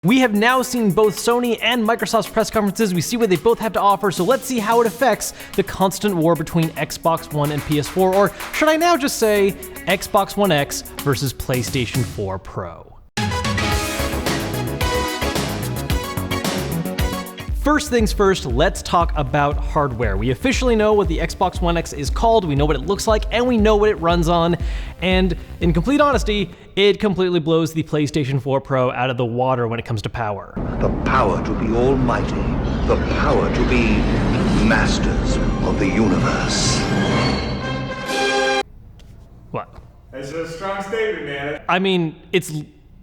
We have now seen both Sony and Microsoft's press conferences. We see what they both have to offer, so let's see how it affects the constant war between Xbox One and PS4, or should I now just say Xbox One X versus PlayStation 4 Pro. First things first, let's talk about hardware. We officially know what the Xbox One X is called, we know what it looks like, and we know what it runs on. And in complete honesty, it completely blows the PlayStation 4 Pro out of the water when it comes to power. The power to be almighty, the power to be masters of the universe. What? That's a strong statement, man. I mean, it's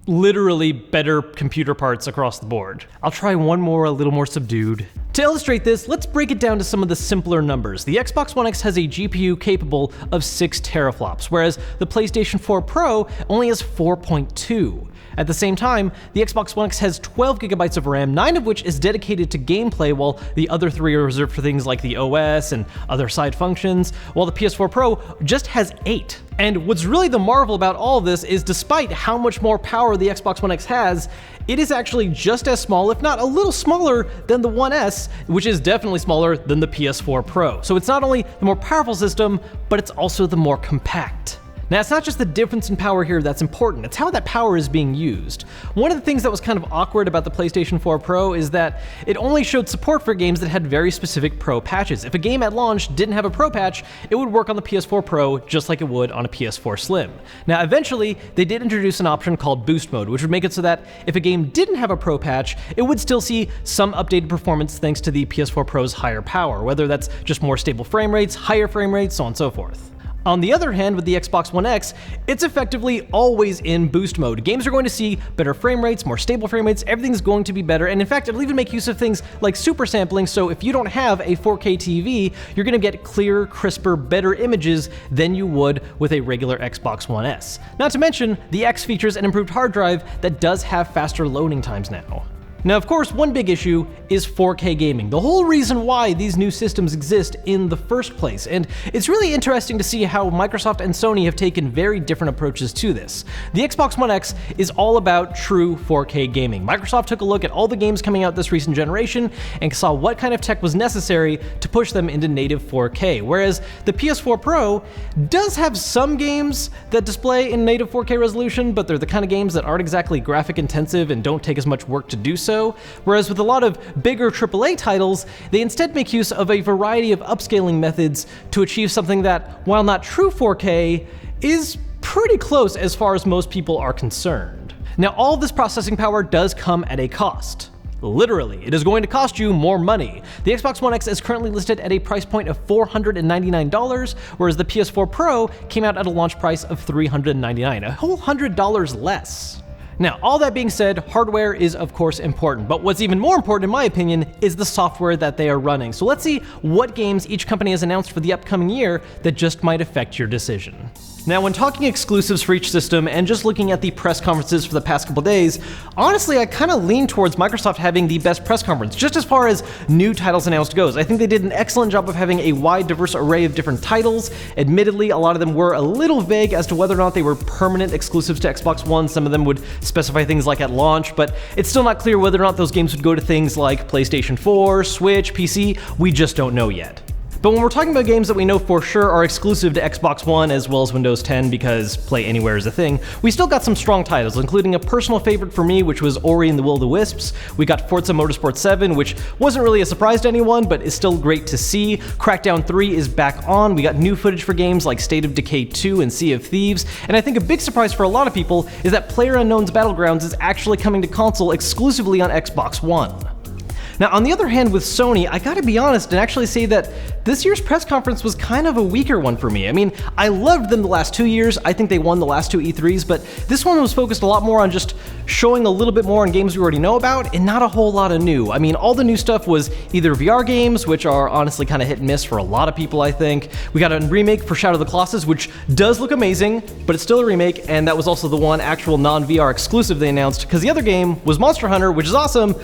literally better computer parts across the board. I'll try one more, a little more subdued. To illustrate this, let's break it down to some of the simpler numbers. The Xbox One X has a GPU capable of 6 teraflops, whereas the PlayStation 4 Pro only has 4.2. At the same time, the Xbox One X has 12 gigabytes of RAM, 9 of which is dedicated to gameplay, while the other 3 are reserved for things like the OS and other side functions, while the PS4 Pro just has 8. And what's really the marvel about all of this is despite how much more power the Xbox One X has, it is actually just as small, if not a little smaller than the One S, which is definitely smaller than the PS4 Pro. So it's not only the more powerful system, but it's also the more compact. Now, it's not just the difference in power here that's important, it's how that power is being used. One of the things that was kind of awkward about the PlayStation 4 Pro is that it only showed support for games that had very specific Pro patches. If a game at launch didn't have a Pro patch, it would work on the PS4 Pro just like it would on a PS4 Slim. Now, eventually, they did introduce an option called Boost Mode, which would make it so that if a game didn't have a Pro patch, it would still see some updated performance thanks to the PS4 Pro's higher power, whether that's just more stable frame rates, higher frame rates, so on and so forth. On the other hand, with the Xbox One X, it's effectively always in boost mode. Games are going to see better frame rates, more stable frame rates, everything's going to be better, and in fact, it'll even make use of things like super sampling, so if you don't have a 4K TV, you're gonna get clearer, crisper, better images than you would with a regular Xbox One S. Not to mention, the X features an improved hard drive that does have faster loading times now. Now, of course, one big issue is 4K gaming, the whole reason why these new systems exist in the first place, and it's really interesting to see how Microsoft and Sony have taken very different approaches to this. The Xbox One X is all about true 4K gaming. Microsoft took a look at all the games coming out this recent generation and saw what kind of tech was necessary to push them into native 4K, whereas the PS4 Pro does have some games that display in native 4K resolution, but they're the kind of games that aren't exactly graphic intensive and don't take as much work to do so. Whereas with a lot of bigger AAA titles, they instead make use of a variety of upscaling methods to achieve something that, while not true 4K, is pretty close as far as most people are concerned. Now, all this processing power does come at a cost. Literally, it is going to cost you more money. The Xbox One X is currently listed at a price point of $499, whereas the PS4 Pro came out at a launch price of $399, a whole $100 less. Now, all that being said, hardware is of course important, but what's even more important in my opinion is the software that they are running. So let's see what games each company has announced for the upcoming year that just might affect your decision. Now, when talking exclusives for each system and just looking at the press conferences for the past couple days, honestly, I kind of lean towards Microsoft having the best press conference, just as far as new titles announced goes. I think they did an excellent job of having a wide, diverse array of different titles. Admittedly, a lot of them were a little vague as to whether or not they were permanent exclusives to Xbox One. Some of them would specify things like at launch, but it's still not clear whether or not those games would go to things like PlayStation 4, Switch, PC. We just don't know yet. But when we're talking about games that we know for sure are exclusive to Xbox One as well as Windows 10 because Play Anywhere is a thing, we still got some strong titles, including a personal favorite for me, which was Ori and the Will of the Wisps. We got Forza Motorsport 7, which wasn't really a surprise to anyone, but is still great to see. Crackdown 3 is back on. We got new footage for games like State of Decay 2 and Sea of Thieves. And I think a big surprise for a lot of people is that PlayerUnknown's Battlegrounds is actually coming to console exclusively on Xbox One. Now, on the other hand, with Sony, I gotta be honest and actually say that this year's press conference was kind of a weaker one for me. I mean, I loved them the last 2 years. I think they won the last 2 E3s, but this one was focused a lot more on just showing a little bit more on games we already know about and not a whole lot of new. I mean, all the new stuff was either VR games, which are honestly kind of hit and miss for a lot of people, I think. We got a remake for Shadow of the Colossus, which does look amazing, but it's still a remake, and that was also the one actual non-VR exclusive they announced, because the other game was Monster Hunter, which is awesome,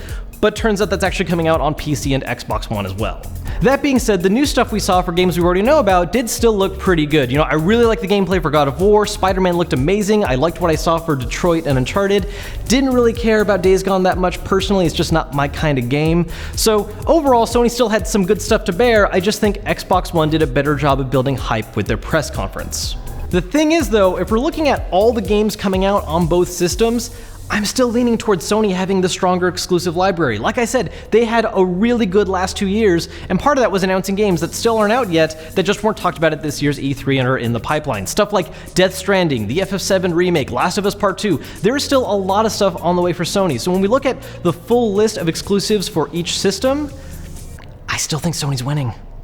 but turns out that's actually coming out on PC and Xbox One as well. That being said, the new stuff we saw for games we already know about did still look pretty good. You know, I really liked the gameplay for God of War, Spider-Man looked amazing, I liked what I saw for Detroit and Uncharted, didn't really care about Days Gone that much personally, it's just not my kind of game. So overall, Sony still had some good stuff to bear, I just think Xbox One did a better job of building hype with their press conference. The thing is though, if we're looking at all the games coming out on both systems, I'm still leaning towards Sony having the stronger exclusive library. Like I said, they had a really good last 2 years, and part of that was announcing games that still aren't out yet, that just weren't talked about at this year's E3 and are in the pipeline. Stuff like Death Stranding, the FF7 remake, Last of Us Part 2. There is still a lot of stuff on the way for Sony, so when we look at the full list of exclusives for each system, I still think Sony's winning.